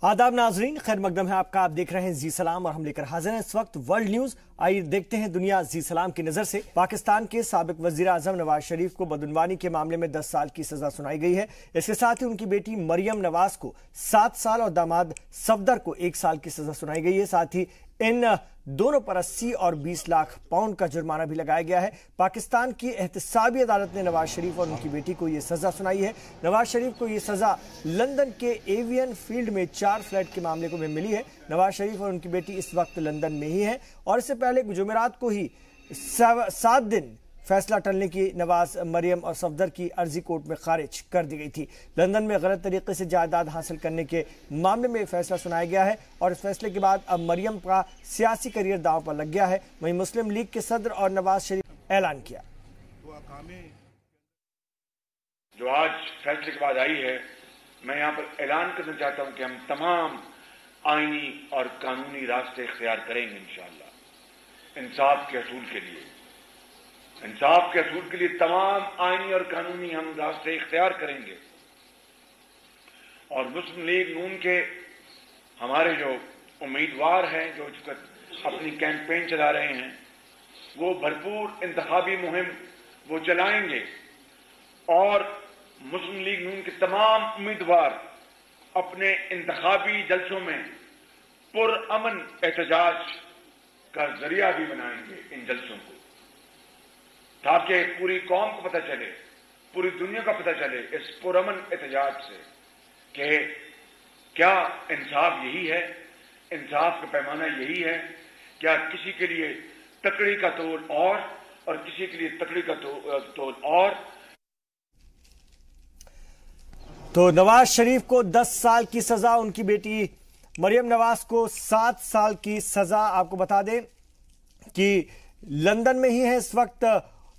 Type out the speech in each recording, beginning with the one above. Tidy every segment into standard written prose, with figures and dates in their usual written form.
आदाब नाजरीन, खैर मकदम है आपका। आप देख रहे हैं जी सलाम और हम लेकर हाजिर हैं इस वक्त वर्ल्ड न्यूज। आइए देखते हैं दुनिया जी सलाम की नजर से। पाकिस्तान के साबिक वजीर आजम नवाज शरीफ को बदनवानी के मामले में 10 साल की सजा सुनाई गई है। इसके साथ ही उनकी बेटी मरियम नवाज को 7 साल और दामाद सफदर को 1 साल की सजा सुनाई गई है। साथ ही इन दोनों पर 80 और 20 लाख पाउंड का जुर्माना भी लगाया गया है। पाकिस्तान की एहतसाबी अदालत ने नवाज शरीफ और उनकी बेटी को यह सजा सुनाई है। नवाज शरीफ को यह सजा लंदन के एवियन फील्ड में 4 फ्लैट के मामले को में मिली है। नवाज शरीफ और उनकी बेटी इस वक्त लंदन में ही है और इससे पहले जुमेरात को ही 7 दिन फैसला टलने की नवाज, मरियम और सफदर की अर्जी कोर्ट में खारिज कर दी गई थी। लंदन में गलत तरीके से जायदाद हासिल करने के मामले में फैसला सुनाया गया है और इस फैसले के बाद अब मरियम का सियासी करियर दांव पर लग गया है। वहीं मुस्लिम लीग के सदर और नवाज शरीफ ऐलान किया। जो आज फैसले के बाद आई है, मैं यहाँ पर ऐलान करना चाहता हूँ कि हम तमाम आईनी और कानूनी रास्ते इख्तियार करेंगे इंशाअल्लाह इंसाफ के असूल के लिए। इंसाफ के असूल के लिए तमाम आईनी और कानूनी हम रास्ते इख्तियार करेंगे। और मुस्लिम लीग नून के हमारे जो उम्मीदवार हैं, जो अपनी कैंपेन चला रहे हैं, वो भरपूर इंतखाबी मुहिम वो चलाएंगे और मुस्लिम लीग नून के तमाम उम्मीदवार अपने इंतखाबी जलसों में पुरअमन एहतजाज का जरिया भी बनाएंगे इन जलसों को, ताकि पूरी कौम को पता चले, पूरी दुनिया का पता चले इस पुरअमन एहतजाज से कि क्या इंसाफ यही है, इंसाफ का पैमाना यही है। क्या किसी के लिए तकड़ी का तोल और किसी के लिए तकड़ी का तोल और। तो नवाज शरीफ को 10 साल की सजा, उनकी बेटी मरियम नवाज को 7 साल की सजा। आपको बता दें कि लंदन में ही है इस वक्त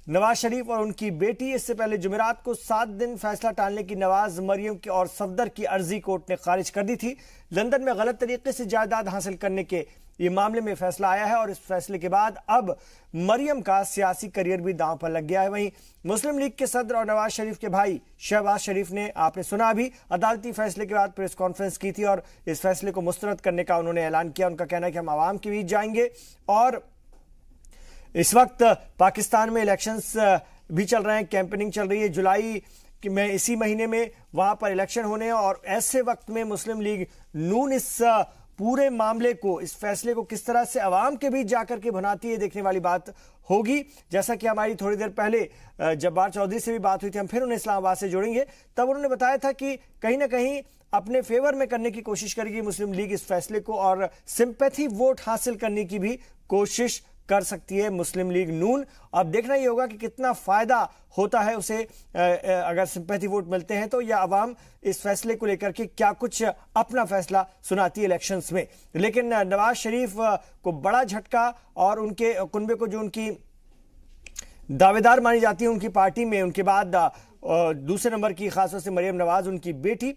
नवाज शरीफ और उनकी बेटी। इससे पहले जुमेरात को 7 दिन फैसला टालने की नवाज, मरियम की और सफदर की अर्जी कोर्ट ने खारिज कर दी थी। लंदन में गलत तरीके से जायदाद हासिल करने के ये मामले में फैसला आया है और इस फैसले के बाद अब मरियम का सियासी करियर भी दांव पर लग गया है। वहीं मुस्लिम लीग के सदर और नवाज शरीफ के भाई शहबाज शरीफ ने, आपने सुना अभी, अदालती फैसले के बाद प्रेस कॉन्फ्रेंस की थी और इस फैसले को मुस्तरद करने का उन्होंने ऐलान किया। उनका कहना है कि हम आवाम के बीच जाएंगे और इस वक्त पाकिस्तान में इलेक्शंस भी चल रहे हैं, कैंपेनिंग चल रही है। जुलाई में इसी महीने में वहां पर इलेक्शन होने हैं और ऐसे वक्त में मुस्लिम लीग नून इस पूरे मामले को, इस फैसले को किस तरह से अवाम के बीच जाकर के भुनाती है, देखने वाली बात होगी। जैसा कि हमारी थोड़ी देर पहले जब्बार चौधरी से भी बात हुई थी, हम फिर उन्हें इस्लामाबाद से जोड़ेंगे। तब उन्होंने बताया था कि कहीं ना कहीं अपने फेवर में करने की कोशिश करेगी मुस्लिम लीग इस फैसले को और सिंपैथी वोट हासिल करने की भी कोशिश कर सकती है मुस्लिम लीग नून। अब देखना ही होगा कि कितना फायदा होता है उसे अगर सिंपैथी वोट मिलते हैं तो, या अवाम इस फैसले को लेकर के क्या कुछ अपना फैसला सुनाती है इलेक्शंस में। लेकिन नवाज शरीफ को बड़ा झटका और उनके कुनबे को, जो उनकी दावेदार मानी जाती है उनकी पार्टी में, उनके बाद दूसरे नंबर की खासतौर से मरियम नवाज, उनकी बेटी,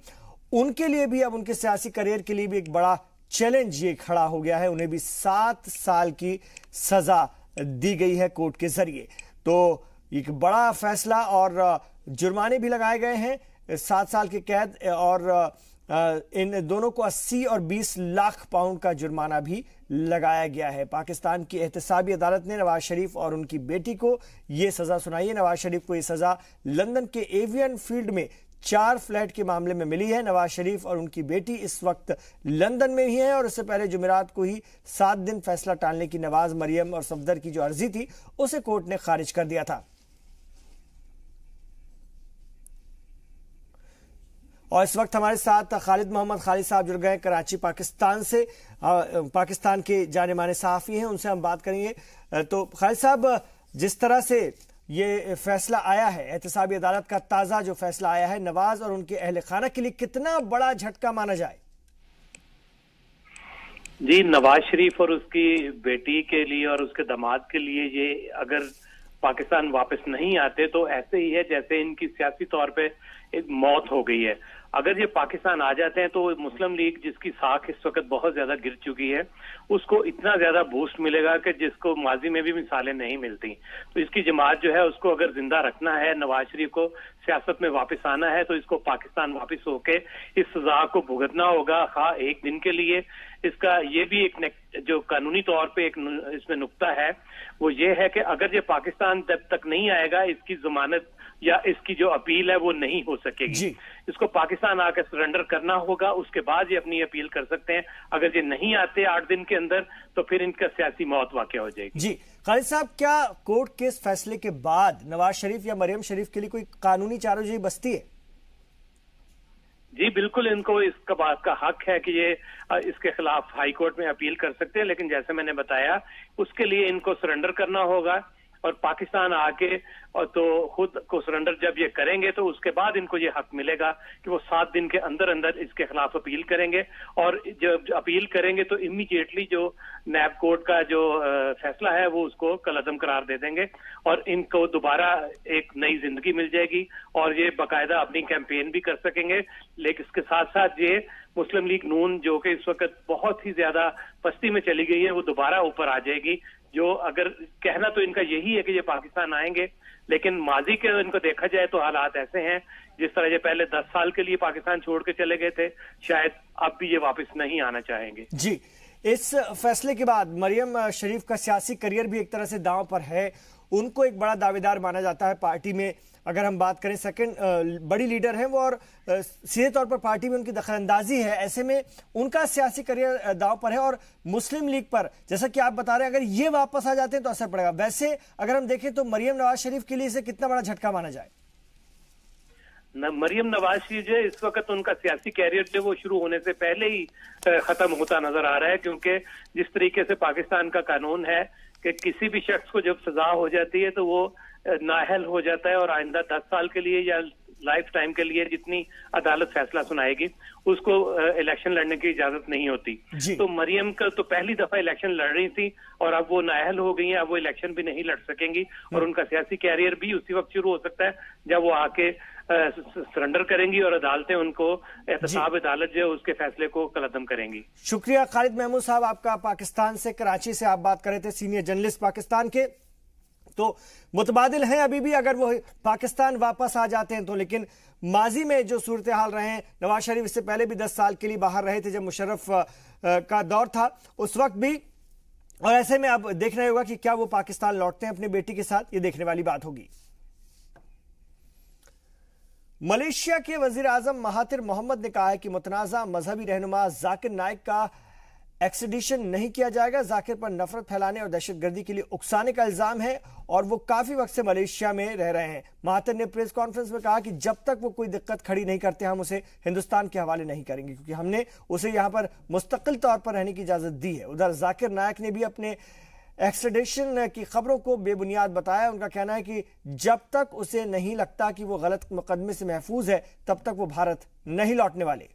उनके लिए भी अब उनके सियासी करियर के लिए भी एक बड़ा चैलेंज ये खड़ा हो गया है। उन्हें भी 7 साल की सजा दी गई है कोर्ट के जरिए। तो एक बड़ा फैसला और जुर्माने भी लगाए गए हैं, 7 साल की कैद और इन दोनों को 80 और 20 लाख पाउंड का जुर्माना भी लगाया गया है। पाकिस्तान की एहतसाबी अदालत ने नवाज शरीफ और उनकी बेटी को यह सजा सुनाई है। नवाज शरीफ को यह सजा लंदन के एवियन फील्ड में 4 फ्लैट के मामले में मिली है। नवाज शरीफ और उनकी बेटी इस वक्त लंदन में ही है और इससे पहले जुमेरात को ही 7 दिन फैसला टालने की नवाज, मरियम और सफदर की जो अर्जी थी उसे कोर्ट ने खारिज कर दिया था। और इस वक्त हमारे साथ खालिद मोहम्मद खालिद साहब जुड़ गए कराची पाकिस्तान से। पाकिस्तान के जाने माने सहाफ़ी हैं, उनसे हम बात करेंगे। तो खालिद साहब, जिस तरह से ये फैसला आया है, एहतसाबी अदालत का ताज़ा जो फैसला आया है, नवाज और उनके अहले खाना के लिए कितना बड़ा झटका माना जाए? जी, नवाज शरीफ और उसकी बेटी के लिए और उसके दामाद के लिए ये अगर पाकिस्तान वापस नहीं आते तो ऐसे ही है जैसे इनकी सियासी तौर पे एक मौत हो गई है। अगर ये पाकिस्तान आ जाते हैं तो मुस्लिम लीग जिसकी साख इस वक्त बहुत ज्यादा गिर चुकी है, उसको इतना ज्यादा बूस्ट मिलेगा कि जिसको माजी में भी मिसालें नहीं मिलती। तो इसकी जमात जो है उसको अगर जिंदा रखना है, नवाज शरीफ को सियासत में वापस आना है, तो इसको पाकिस्तान वापस होके इस सजा को भुगतना होगा, हाँ एक दिन के लिए। इसका ये भी एक जो कानूनी तौर पे एक इसमें नुक्ता है, वो ये है कि अगर ये पाकिस्तान जब तक नहीं आएगा, इसकी जमानत या इसकी जो अपील है वो नहीं हो सकेगी। इसको पाकिस्तान आकर सरेंडर करना होगा, उसके बाद ये अपनी अपील कर सकते हैं। अगर ये नहीं आते 8 दिन के अंदर, तो फिर इनका सियासी मौत वाक़या हो जाएगी। जी खालिद साहब, क्या कोर्ट के इस फैसले के बाद नवाज शरीफ या मरियम शरीफ के लिए कोई कानूनी चाराजोई बसती है? जी बिल्कुल, इनको इसका बात का हक है कि ये इसके खिलाफ हाई कोर्ट में अपील कर सकते हैं, लेकिन जैसे मैंने बताया उसके लिए इनको सरेंडर करना होगा और पाकिस्तान आके और तो खुद को सरेंडर जब ये करेंगे तो उसके बाद इनको ये हक मिलेगा कि वो 7 दिन के अंदर अंदर इसके खिलाफ अपील करेंगे। और जब अपील करेंगे तो इमीडिएटली जो नैब कोर्ट का जो फैसला है वो उसको कलअदम करार दे देंगे और इनको दोबारा एक नई जिंदगी मिल जाएगी और ये बाकायदा अपनी कैंपेन भी कर सकेंगे। लेकिन इसके साथ साथ ये मुस्लिम लीग नून जो कि इस वक्त बहुत ही ज्यादा पस्ती में चली गई है, वो दोबारा ऊपर आ जाएगी। जो अगर कहना तो इनका यही है कि ये पाकिस्तान आएंगे, लेकिन माजी के इनको देखा जाए तो हालात ऐसे हैं जिस तरह ये पहले 10 साल के लिए पाकिस्तान छोड़ के चले गए थे, शायद अब भी ये वापस नहीं आना चाहेंगे। जी, इस फैसले के बाद मरियम शरीफ का सियासी करियर भी एक तरह से दांव पर है। उनको एक बड़ा दावेदार माना जाता है पार्टी में। अगर हम बात करें सेकंड बड़ी लीडर हैं वो और सीधे तौर पर पार्टी में उनकी दखलंदाजी है। ऐसे में उनका सियासी करियर दांव पर है और मुस्लिम लीग पर, जैसा कि आप बता रहे हैं, अगर ये वापस आ जाते हैं तो असर पड़ेगा। वैसे अगर हम देखें तो मरियम नवाज शरीफ के लिए इसे कितना बड़ा झटका माना जाए? मरियम नवाज शरीफ जो इस वक्त उनका सियासी कैरियर जो वो शुरू होने से पहले ही खत्म होता नजर आ रहा है, क्योंकि जिस तरीके से पाकिस्तान का कानून है कि किसी भी शख्स को जब सजा हो जाती है तो वो नाअहल हो जाता है और आइंदा 10 साल के लिए या लाइफ टाइम के लिए जितनी अदालत फैसला सुनाएगी उसको इलेक्शन लड़ने की इजाजत नहीं होती। तो मरियम का तो पहली दफा इलेक्शन लड़ रही थी और अब वो नाअहल हो गई हैं, अब वो इलेक्शन भी नहीं लड़ सकेंगी और उनका सियासी कैरियर भी उसी वक्त शुरू हो सकता है जब वो आके सरेंडर करेंगी और अदालतें उनको एहतसाब अदालत जो उसके फैसले को कलअदम करेंगी। शुक्रिया खालिद महमूद साहब आपका, पाकिस्तान से, कराची से आप बात कर रहे थे, सीनियर जर्नलिस्ट पाकिस्तान के। तो मुतबादिल हैं अभी भी, अगर वो पाकिस्तान वापस आ जाते हैं तो। लेकिन माजी में जो सूरत हाल रहे हैं, नवाज शरीफ इससे पहले भी 10 साल के लिए बाहर रहे थे जब मुशर्रफ का दौर था, उस वक्त भी। और ऐसे में अब देखना होगा कि क्या वो पाकिस्तान लौटते हैं अपनी बेटी के साथ, ये देखने वाली बात होगी। मलेशिया के वजीर आजम महातिर मोहम्मद ने कहा है कि मुतनाज़ा मजहबी रहनुमा जाकिर नाइक का एक्सट्रेडिशन नहीं किया जाएगा। जाकिर पर नफरत फैलाने और दहशतगर्दी के लिए उकसाने का इल्जाम है और वो काफी वक्त से मलेशिया में रह रहे हैं। महातिर ने प्रेस कॉन्फ्रेंस में कहा कि जब तक वो कोई दिक्कत खड़ी नहीं करते हम उसे हिंदुस्तान के हवाले नहीं करेंगे, क्योंकि हमने उसे यहां पर मुस्तकिल तौर पर रहने की इजाजत दी है। उधर जाकिर नाइक ने भी अपने एक्सट्रेडिशन की खबरों को बेबुनियाद बताया। उनका कहना है कि जब तक उसे नहीं लगता कि वो गलत मुकदमे से महफूज है तब तक वो भारत नहीं लौटने वाले।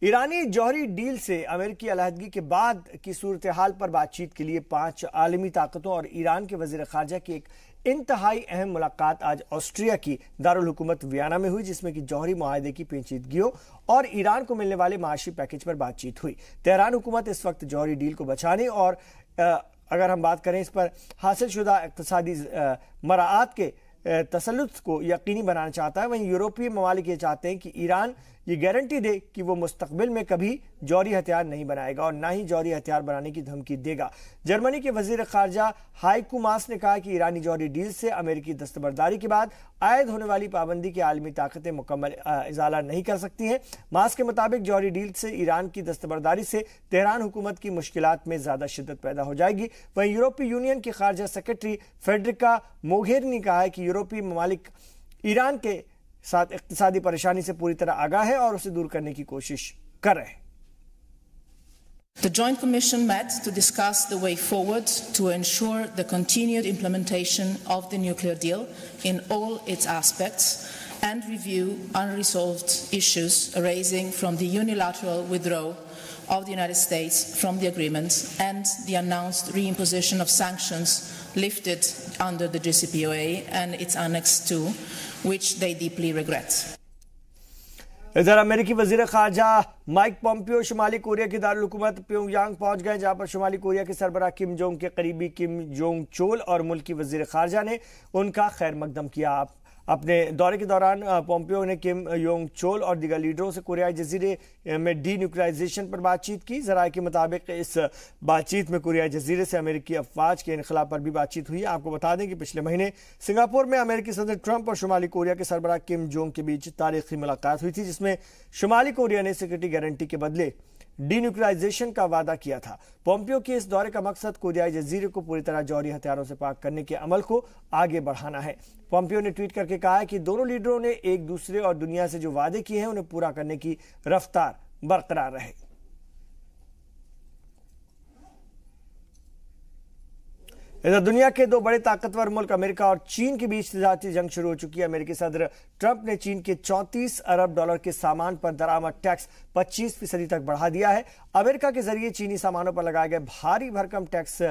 ईरानी जौहरी डील से अमेरिकी अलहदगी के बाद की सूरत हाल पर बातचीत के लिए 5 आलमी ताकतों और ईरान के वजीर खारजा की एक इंतहाई अहम मुलाकात आज ऑस्ट्रिया की दारुल हुकूमत वियना में हुई, जिसमें कि जौहरी मुआहदे की पेचीदगियों और ईरान को मिलने वाले माशी पैकेज पर बातचीत हुई। तेहरान हुकूमत इस वक्त जौहरी डील को बचाने और अगर हम बात करें इस पर हासिल शुदा इक्तसादी मराआत के तसल्लुत को यकीनी बनाना चाहता है। वहीं यूरोपीय ममालिक ये चाहते हैं कि ईरान ये गारंटी दे कि वो मुस्तकबिल में कभी जौहरी हथियार नहीं बनाएगा और ना ही जौहरी हथियार बनाने की धमकी देगा। जर्मनी के वजीर खारजा हाइको मास ने कहा कि ईरानी जौहरी डील से अमेरिकी दस्तबरदारी के बाद आयद होने वाली पाबंदी की आलमी ताकतें मुकम्मल इजाला नहीं कर सकती हैं। मास के मुताबिक जौहरी डील से ईरान की दस्तबरदारी से तेहरान हुकूमत की मुश्किलात में ज्यादा शिद्दत पैदा हो जाएगी। वहीं यूरोपीय यूनियन की खारजा सेक्रेटरी फेडरिका मोघेरिनी ने कहा है कि यूरोपीय ममालिक ईरान के साथ इक्तिसादी परेशानी से पूरी तरह आगाह है और उसे दूर करने की कोशिश कर रहे हैं। The Joint Commission met to discuss the way forward to ensure the continued implementation of the nuclear deal in all its aspects and review unresolved issues arising from the unilateral withdrawal of the United States from the agreement and the announced reimposition of sanctions lifted under the JCPOA and its Annex 2, which they deeply regret. इधर अमेरिकी वजीर खारजा Mike Pompeo शुमाली Korea की दारुल हुकूमत Pyongyang पहुंच गए, जहां पर शुमाली Korea के सरबराह किम जोंग के करीबी किम जोंग चोल और मुल्क की वजीर खारजा ने उनका खैर मकदम किया। अपने दौरे के दौरान पोम्पियो ने किम योंग चोल और दीगर लीडरों से कोरियाई जजीरे में डीन्यूक्लियराइजेशन पर बातचीत की। जराये के मुताबिक इस बातचीत में कोरियाई जजीरे से अमेरिकी अफवाज के इनखला पर भी बातचीत हुई। आपको बता दें कि पिछले महीने सिंगापुर में अमेरिकी सदर ट्रंप और शुमाली कोरिया के सरबराह किम जोंग के बीच तारीखी मुलाकात हुई थी, जिसमें शुमाली कोरिया ने सिक्योरिटी गारंटी के बदले डीन्यूक्लियराइजेशन का वादा किया था। पोम्पियो के इस दौरे का मकसद कोरियाई जजीरे को पूरी तरह जौहरी हथियारों से पाक करने के अमल को आगे बढ़ाना है। पोम्पियो ने ट्वीट करके कहा है कि दोनों लीडरों ने एक दूसरे और दुनिया से जो वादे किए हैं उन्हें पूरा करने की रफ्तार बरकरार रहे। इधर दुनिया के दो बड़े ताकतवर मुल्क अमेरिका और चीन के बीच तजारती जंग शुरू हो चुकी है। अमेरिकी सदर ट्रंप ने चीन के $34 अरब के सामान पर दरामद टैक्स 25% तक बढ़ा दिया है। अमेरिका के जरिए चीनी सामानों पर लगाए गए भारी भरकम टैक्स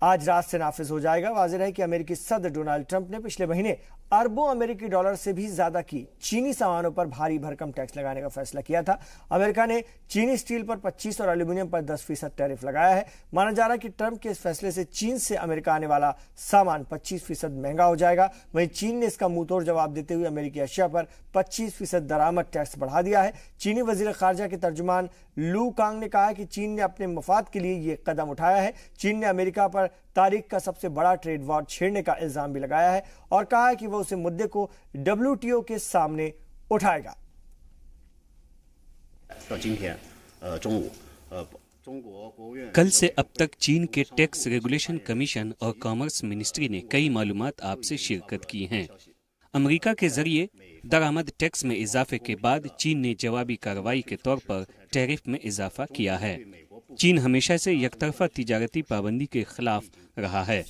आज रात से नाफिज हो जाएगा। वाज़ेह है कि अमेरिकी सदर डोनाल्ड ट्रंप ने पिछले महीने अरबों अमेरिकी डॉलर से भी ज्यादा की चीनी सामानों पर भारी भरकम टैक्स लगाने का फैसला किया था। अमेरिका ने चीनी स्टील पर 25 और एल्यूमिनियम पर 10% टैरिफ लगाया है। माना जा रहा है कि ट्रंप के इस फैसले से चीन से अमेरिका आने वाला सामान 25% महंगा हो जाएगा। वहीं चीन ने इसका मुंहतोड़ जवाब देते हुए अमेरिकी अशिया पर 25% दरामद टैक्स बढ़ा दिया है। चीनी वजीर खारजा के तर्जुमान लू कांग ने कहा है कि चीन ने अपने मफाद के लिए यह कदम उठाया है। चीन ने अमेरिका पर तारीख का सबसे बड़ा ट्रेड वॉर छेड़ने का इल्जाम भी लगाया है और कहा है कि वह उसे मुद्दे को WTO के सामने उठाएगा। कल से अब तक चीन के टैक्स रेगुलेशन कमीशन और कॉमर्स मिनिस्ट्री ने कई मालूमात आपसे शिरकत की हैं। अमेरिका के जरिए दरामद टैक्स में इजाफे के बाद चीन ने जवाबी कार्रवाई के तौर पर टैरिफ में इजाफा किया है। चीन हमेशा से यकतरफा तिजारती पाबंदी के खिलाफ रहा है।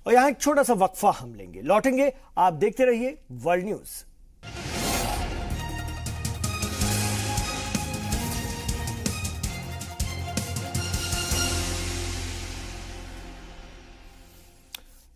और यहां एक छोटा सा वक्फा हम लेंगे, लौटेंगे। आप देखते रहिए वर्ल्ड न्यूज।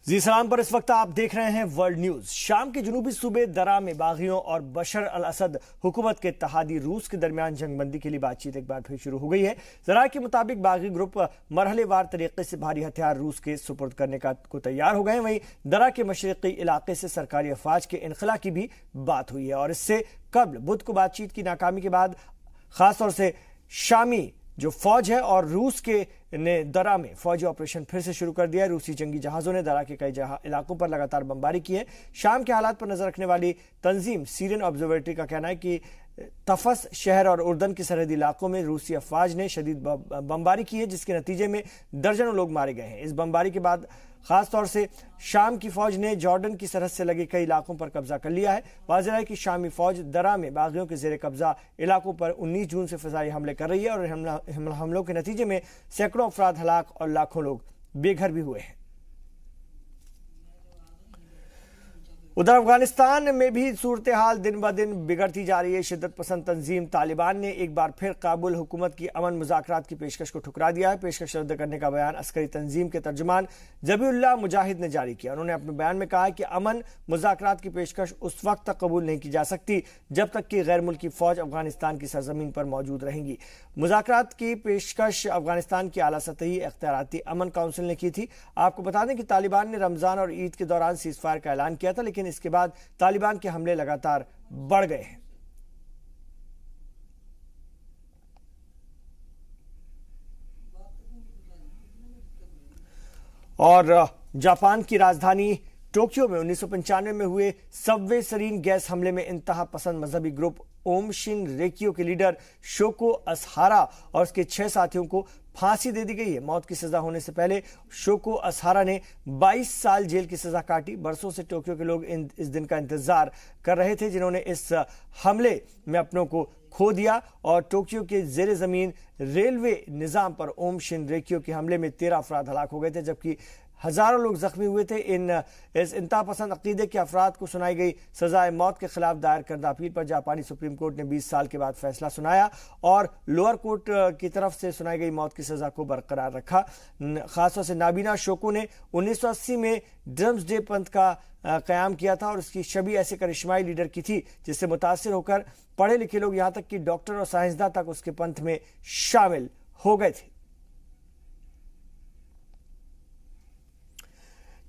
जी सलाम पर इस वक्त आप देख रहे हैं वर्ल्ड न्यूज। शाम के जुनूबी सूबे दरा में बागियों और बशर अल असद हुकूमत के इत्तेहादी रूस के दरमियान जंगबंदी के लिए बातचीत एक बार फिर शुरू हो गई है। जराये के मुताबिक बागी ग्रुप मरहलेवार तरीके से भारी हथियार रूस के सुपुर्द करने को तैयार हो गए हैं। वहीं दरा के मशरकी इलाके से सरकारी अफवाज के इनखला की भी बात हुई है और इससे कबल बुध को बातचीत की नाकामी के बाद खासतौर से शामी जो फौज है और रूस के ने दरा में फौजी ऑपरेशन फिर से शुरू कर दिया है। रूसी जंगी जहाजों ने दरा के कई इलाकों पर लगातार बमबारी की है। शाम के हालात पर नजर रखने वाली तंजीम सीरियन ऑब्जर्वेटरी का कहना है कि तफस शहर और उर्दन के सरहदी इलाकों में रूसी अफवाज ने शदीद बमबारी की है, जिसके नतीजे में दर्जनों लोग मारे गए हैं। इस बमबारी के बाद खासतौर से शाम की फौज ने जॉर्डन की सरहद से लगे कई इलाकों पर कब्जा कर लिया है। वाज़ेह है कि शामी फौज दरा में बागियों के जेर कब्जा इलाकों पर 19 जून से फिजाई हमले कर रही है और हमलों के नतीजे में सैकड़ों अफराद हलाक और लाखों लोग बेघर भी हुए हैं। उधर अफगानिस्तान में भी सूरत हाल दिन ब दिन बिगड़ती जा रही है। शिद्दत पसंद तंजीम तालिबान ने एक बार फिर काबुल हुकूमत की अमन मुज़ाकरात की पेशकश को ठुकरा दिया है। पेशकश रद्द करने का बयान अस्करी तंजीम के तर्जुमान ज़बीउल्लाह मुजाहिद ने जारी किया। उन्होंने अपने बयान में कहा कि अमन मुज़ाकरात की पेशकश उस वक्त तक कबूल नहीं की जा सकती जब तक कि गैर मुल्की फौज अफगानिस्तान की सरजमीन पर मौजूद रहेंगी। मुज़ाकरात की पेशकश अफगानिस्तान की आला सतही इख्तियाराती अमन काउंसिल ने की थी। आपको बता दें कि तालिबान ने रमजान और ईद के दौरान सीज़फायर का ऐलान किया था, लेकिन इसके बाद तालिबान के हमले लगातार बढ़ गए हैं। और जापान की राजधानी टोक्यो में 1995 में हुए सबवे सरीन गैस हमले में इंतहा पसंद मजहबी ग्रुप ओम शिन रेकियो के लीडर शोको असहारा और उसके 6 साथियों को फांसी दे दी गई है। मौत की सजा होने से पहले शोको असहारा ने 22 साल जेल की सजा काटी। बरसों से टोक्यो के लोग इस दिन का इंतजार कर रहे थे जिन्होंने इस हमले में अपनों को खो दिया और टोक्यो के जेर जमीन रेलवे निजाम पर ओम शिन रेकियो के हमले में 13 अफराद हलाक हो गए थे, जबकि हजारों लोग जख्मी हुए थे। इस इंतहा पसंद अकीदे के अफराद को सुनाई गई सजाए मौत के खिलाफ दायर करदा अपील पर जापानी सुप्रीम कोर्ट ने 20 साल के बाद फैसला सुनाया और लोअर कोर्ट की तरफ से सुनाई गई मौत की सजा को बरकरार रखा। खासतौर से नाबीना शोको ने 1980 में ड्रम्स डे पंथ का कयाम किया था और उसकी छवि ऐसे करिश्माई लीडर की थी जिससे मुतासिर होकर पढ़े लिखे लोग यहां तक कि डॉक्टर और साइंसदान तक उसके पंथ में शामिल हो गए थे।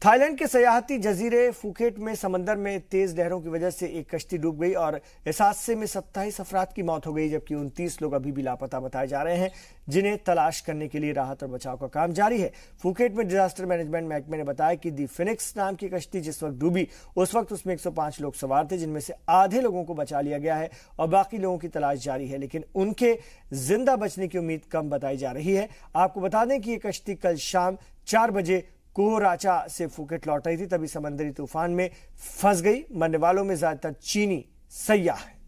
थाईलैंड के सयाहती जजीरे फुकेट में समंदर में तेज लहरों की वजह से एक कश्ती डूब गई और इस हादसे में 27 अफराद की मौत हो गई, जबकि 29 लोग अभी भी लापता बताए जा रहे हैं, जिन्हें तलाश करने के लिए राहत और बचाव का काम जारी है। फुकेट में डिजास्टर मैनेजमेंट महकमे ने बताया कि दी फिनिक्स नाम की कश्ती जिस वक्त डूबी उस वक्त उसमें 105 लोग सवार थे, जिनमें से आधे लोगों को बचा लिया गया है और बाकी लोगों की तलाश जारी है, लेकिन उनके जिंदा बचने की उम्मीद कम बताई जा रही है। आपको बता दें कि यह कश्ती कल शाम 4 बजे कोहराचा से फुकेट लौट रही थी, तभी समंदरी तूफान में फंस गई। मरने वालों में ज्यादातर चीनी सयाह है।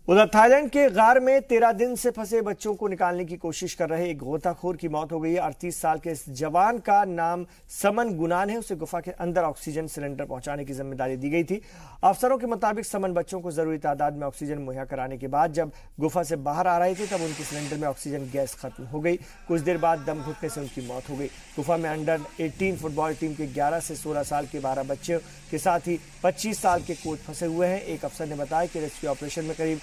उधर थाईलैंड के गार में 13 दिन से फंसे बच्चों को निकालने की कोशिश कर रहे एक गोताखोर की मौत हो गई है। 38 साल के इस जवान का नाम समन गुनान है। उसे गुफा के अंदर ऑक्सीजन सिलेंडर पहुंचाने की जिम्मेदारी दी गई थी। अफसरों के मुताबिक समन बच्चों को जरूरी तादाद में ऑक्सीजन मुहैया कराने के बाद जब गुफा से बाहर आ रहे थे तब उनके सिलेंडर में ऑक्सीजन गैस खत्म हो गई। कुछ देर बाद दम घुटने से उनकी मौत हो गई। गुफा में अंडर 18 फुटबॉल टीम के 11 से 16 साल के 12 बच्चों के साथ ही 25 साल के कोच फंसे हुए हैं। एक अफसर ने बताया कि रेस्क्यू ऑपरेशन में करीब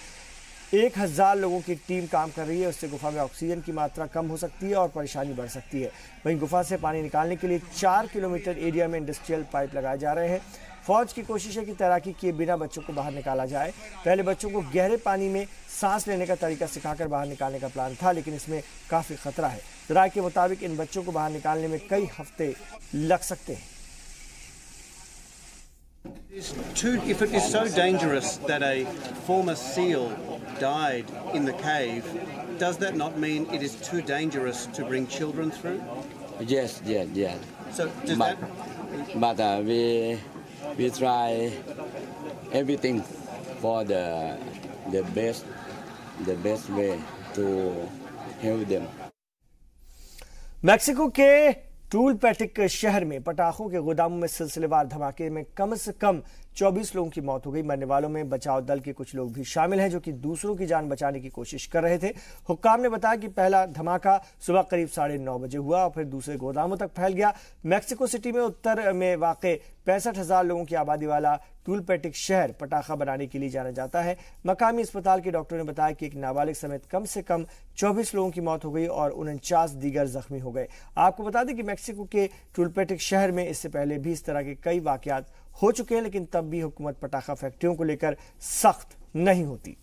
1000 लोगों की टीम काम कर रही है। उससे गुफा में ऑक्सीजन की मात्रा कम हो सकती है और परेशानी बढ़ सकती है। वहीं गुफा से पानी निकालने के लिए 4 किलोमीटर एरिया में इंडस्ट्रियल पाइप लगाए जा रहे हैं। फौज की कोशिश है कि तैराकी किए बिना बच्चों को बाहर निकाला जाए। पहले बच्चों को गहरे पानी में सांस लेने का तरीका सिखाकर बाहर निकालने का प्लान था, लेकिन इसमें काफी खतरा है। राय के मुताबिक इन बच्चों को बाहर निकालने में कई हफ्ते लग सकते हैं। If it is so dangerous that a former SEAL died in the cave, does that not mean it is too dangerous to bring children through? Yes. So does But we try everything for the best way to help them. Mexico के टूलपेटिक शहर में पटाखों के गोदामों में सिलसिलेवार धमाके में कम से कम 24 लोगों की मौत हो गई। मरने वालों में बचाव दल के कुछ लोग भी शामिल हैं जो कि दूसरों की जान बचाने की कोशिश कर रहे थे। हुक्काम ने बताया कि पहला धमाका सुबह करीब 9:30 बजे हुआ और फिर दूसरे गोदामों तक फैल गया। मैक्सिको सिटी में उत्तर में वाक़ 65,000 लोगों की आबादी वाला टूलपेटिक शहर पटाखा बनाने के लिए जाना जाता है। मकामी अस्पताल के डॉक्टर ने बताया कि एक नाबालिग समेत कम से कम 24 लोगों की मौत हो गई और 49 दीगर जख्मी हो गए। आपको बता दें कि मैक्सिको के टूलपेटिक शहर में इससे पहले भी इस तरह के कई वाकयात हो चुके हैं, लेकिन तब भी हुकूमत पटाखा फैक्ट्रियों को लेकर सख्त नहीं होती।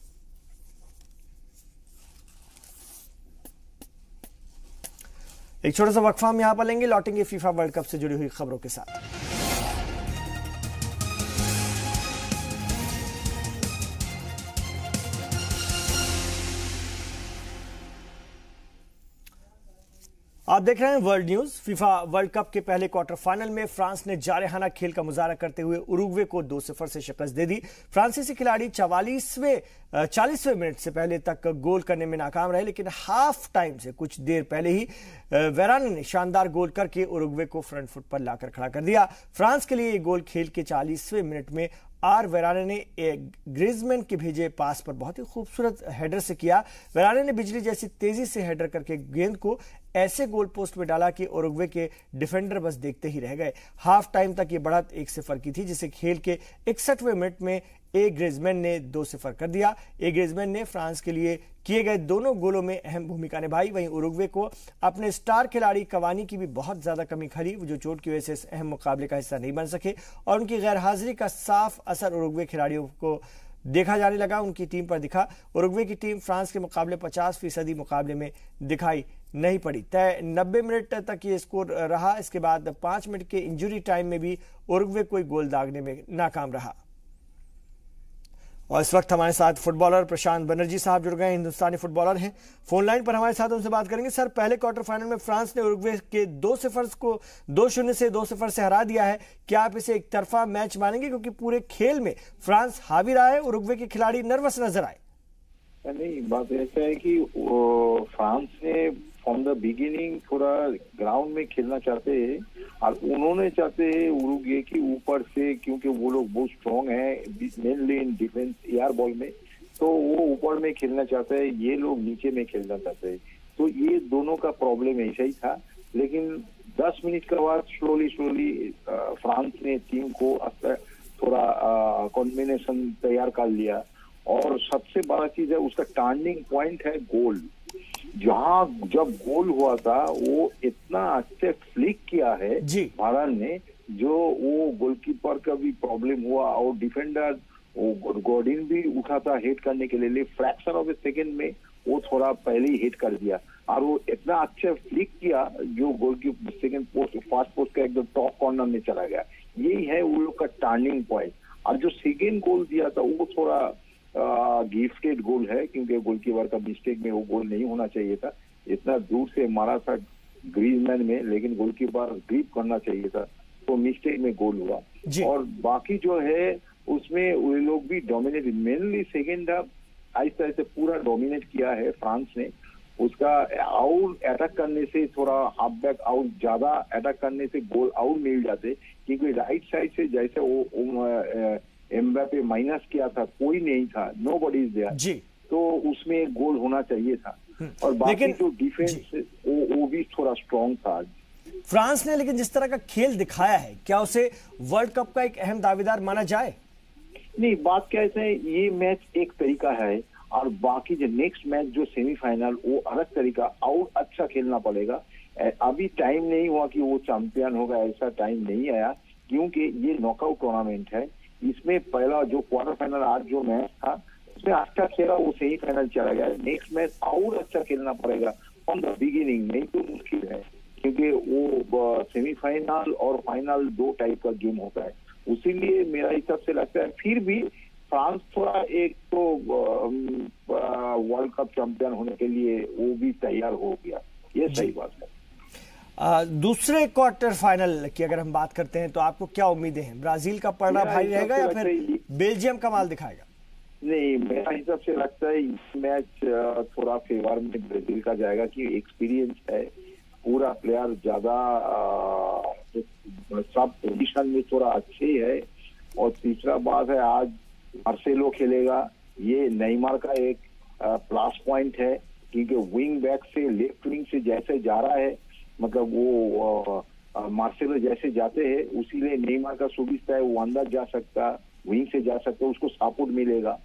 एक छोटा सा वक्फा हम यहां पर लेंगे, लौटेंगे फीफा वर्ल्ड कप से जुड़ी हुई खबरों के साथ। आप देख रहे हैं world news. FIFA world cup के पहले क्वार्टर फाइनल में फ्रांस ने जारहाना खेल का मुजाहरा करते हुए उरुग्वे को 2-0 से शिकस्त दे दी। फ्रांसीसी खिलाड़ी 40वें मिनट से पहले तक गोल करने में नाकाम रहे, लेकिन हाफ टाइम से कुछ देर पहले ही वेराने ने शानदार गोल करके उरुग्वे को फ्रंट फुट पर लाकर खड़ा कर दिया। फ्रांस के लिए ये गोल खेल के 40वें मिनट में वेराने ने ग्रिजमैन के भेजे पास पर बहुत ही खूबसूरत हेडर से किया। वेराने ने बिजली जैसी तेजी से हेडर करके गेंद को ऐसे गोल पोस्ट में डाला कि उरुग्वे के डिफेंडर बस देखते ही रह गए। हाफ टाइम तक ये बढ़त 1-0 की थी, जिसे खेल के 61वें मिनट में ग्रिजमैन ने 2-0 कर दिया। ग्रिजमैन ने फ्रांस के लिए किए गए दोनों गोलों में अहम भूमिका निभाई। वहीं उरुग्वे को अपने स्टार खिलाड़ी कवानी की भी बहुत ज्यादा कमी खली, जो चोट की वजह से इस अहम मुकाबले का हिस्सा नहीं बन सके और उनकी गैर हाजिरी का साफ असर उरुग्वे खिलाड़ियों को देखा जाने लगा, उनकी टीम पर दिखा। उरुग्वे की टीम फ्रांस के मुकाबले 50% मुकाबले में दिखाई नहीं पड़ी। तय 90 मिनट तक ये स्कोर रहा। इसके बाद 5 मिनट के इंजरी टाइम में भी उरुग्वे कोई गोल दागने में नाकाम रहा। और इस वक्त हमारे साथ फुटबॉलर प्रशांत बनर्जी साहब जुड़ गए, हिंदुस्तानी फुटबॉलर हैं, फोन लाइन पर हमारे साथ, उनसे बात करेंगे। सर, पहले क्वार्टर फाइनल में फ्रांस ने उरुग्वे के 2-0 को 2-0 से हरा दिया है। क्या आप इसे एक तरफा मैच मानेंगे, क्योंकि पूरे खेल में फ्रांस हावी रहा है, उरुग्वे के खिलाड़ी नर्वस नजर आए? नहीं, बात ऐसा है कि फ्रांस ने फ्रॉम द बिगिनिंग थोड़ा ग्राउंड में खेलना चाहते हैं और उन्होंने चाहते हैं उरुग्वे की ऊपर से, क्योंकि वो लोग बहुत स्ट्रॉन्ग है mainly in defence air ball में, तो वो ऊपर में खेलना चाहते हैं, ये लोग नीचे में खेलना चाहते हैं। तो ये दोनों का प्रॉब्लम ऐसा ही था, लेकिन 10 मिनट के बाद स्लोली फ्रांस ने टीम को थोड़ा कॉम्बिनेशन तैयार कर लिया। और सबसे बड़ा चीज है उसका टर्निंग पॉइंट है गोल। जहां जब गोल हुआ था वो इतना अच्छे फ्लिक किया है भारत ने, जो वो गोलकीपर का भी प्रॉब्लम हुआ और डिफेंडर वो गॉर्डिन भी उठा था हिट करने के लिए, फ्रैक्शन ऑफ ए सेकेंड में वो थोड़ा पहले ही हिट कर दिया और वो इतना अच्छा फ्लिक किया जो गोल की सेकेंड पोस्ट फर्स्ट पोस्ट का एकदम टॉप कॉर्नर में चला गया। यही है वो लोग का टर्निंग पॉइंट। और जो सेकेंड गोल दिया था वो थोड़ा गिफ्टेड गोल है, क्योंकि गोलकीपर का मिस्टेक में वो गोल नहीं होना चाहिए था, इतना दूर से मारा था ग्रीजमैन में, लेकिन गोलकीपर ग्रिप करना चाहिए था, तो मिस्टेक में गोल हुआ। और बाकी जो है उसमें वो लोग भी डोमिनेट, मेनली सेकेंड हाफ आहिस्ते आहिस्ते पूरा डोमिनेट किया है फ्रांस ने। उसका आउट अटैक करने से थोड़ा हाफ बैक आउट ज्यादा अटैक करने से गोल आउट मिल जाते, क्योंकि राइट साइड से जैसे वो एम्बापे माइनस किया था, कोई नहीं था, नोबडी इज देयर, तो उसमें एक गोल होना चाहिए था। और बाकी जो डिफेंस वो भी थोड़ा स्ट्रॉन्ग था फ्रांस ने। लेकिन जिस तरह का खेल दिखाया है, क्या उसे वर्ल्ड कप का एक अहम दावेदार माना जाए? नहीं, बात कैसे है, ये मैच एक तरीका है और बाकी जो नेक्स्ट मैच जो सेमीफाइनल वो अलग तरीका, और अच्छा खेलना पड़ेगा। अभी टाइम नहीं हुआ कि वो चैंपियन होगा, ऐसा टाइम नहीं आया, क्योंकि ये नॉकआउट टूर्नामेंट है। इसमें पहला जो क्वार्टर फाइनल आज जो मैच था उसमें अच्छा खेला, वो सेमीफाइनल चला गया। नेक्स्ट मैच और अच्छा खेलना पड़ेगा फ्रॉम द बिगिनिंग, नहीं तो मुश्किल है, क्योंकि वो सेमीफाइनल और फाइनल दो टाइप का गेम होता है। उसीलिए मेरा हिसाब से लगता है फिर भी फ्रांस थोड़ा एक तो वर्ल्ड कप चैंपियन होने के लिए वो भी तैयार हो गया, ये सही बात है। दूसरे क्वार्टर फाइनल की अगर हम बात करते हैं तो आपको क्या उम्मीदें हैं? ब्राजील का पलड़ा भारी रहेगा या फिर बेल्जियम कमाल दिखाएगा? नहीं, मेरा हिसाब से लगता है इस मैच थोड़ा फेवर में ब्राजील का जाएगा, कि एक्सपीरियंस है, पूरा प्लेयर ज्यादा सब पोजीशन में थोड़ा अच्छे है। और तीसरा बात है आज मार्सेलो खेलेगा, ये नेमार का एक प्लस पॉइंट है, क्योंकि विंग बैक से लेफ्ट विंग से जैसे जा रहा है, मतलब वो मार्सेलो जैसे जाते हैं उसीलिए नेमार का सुविधा है, वो अंदर जा सकता, विंग से जा सकता, उसको सपोर्ट मिलेगा।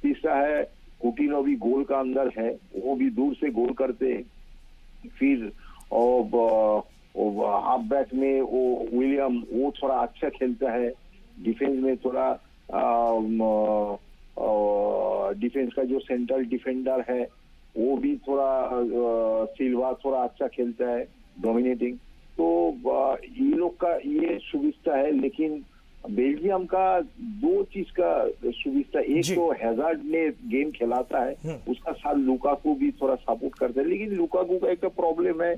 तीसरा है कुटिनो भी गोल का अंदर है, वो भी दूर से गोल करते हैं। फिर हाफ बैक में वो विलियम वो थोड़ा अच्छा खेलता है, डिफेंस में थोड़ा डिफेंस का जो सेंट्रल डिफेंडर है वो भी थोड़ा सिल्वा थोड़ा अच्छा खेलता है, डोमिनेटिंग। तो ये लोग का ये सुविधा है, लेकिन बेल्जियम का दो चीज का सुविधा, एक तो हैजार्ड ने गेम खिलाता है, उसका साथ लुकाकू भी थोड़ा सपोर्ट करता है, लेकिन लुकाकू का एक प्रॉब्लम है,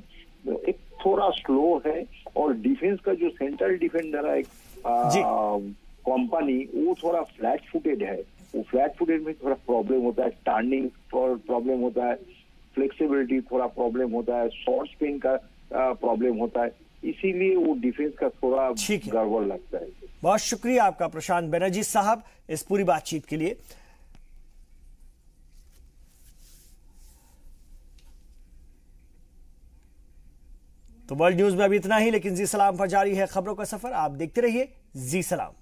एक थोड़ा स्लो है, और डिफेंस का जो सेंट्रल डिफेंडर है कंपनी वो थोड़ा फ्लैट फुटेड है। वो फ्लैट फुटेड में थोड़ा प्रॉब्लम होता है, टर्निंग प्रॉब्लम होता है, फ्लेक्सिबिलिटी थोड़ा प्रॉब्लम होता है, शॉर्ट स्पिन का प्रॉब्लम होता है, इसीलिए वो डिफेंस का थोड़ा गड़बड़ लगता है। बहुत शुक्रिया आपका प्रशांत बनर्जी साहब इस पूरी बातचीत के लिए। तो वर्ल्ड न्यूज में अभी इतना ही, लेकिन जी सलाम पर जारी है खबरों का सफर। आप देखते रहिए जी सलाम।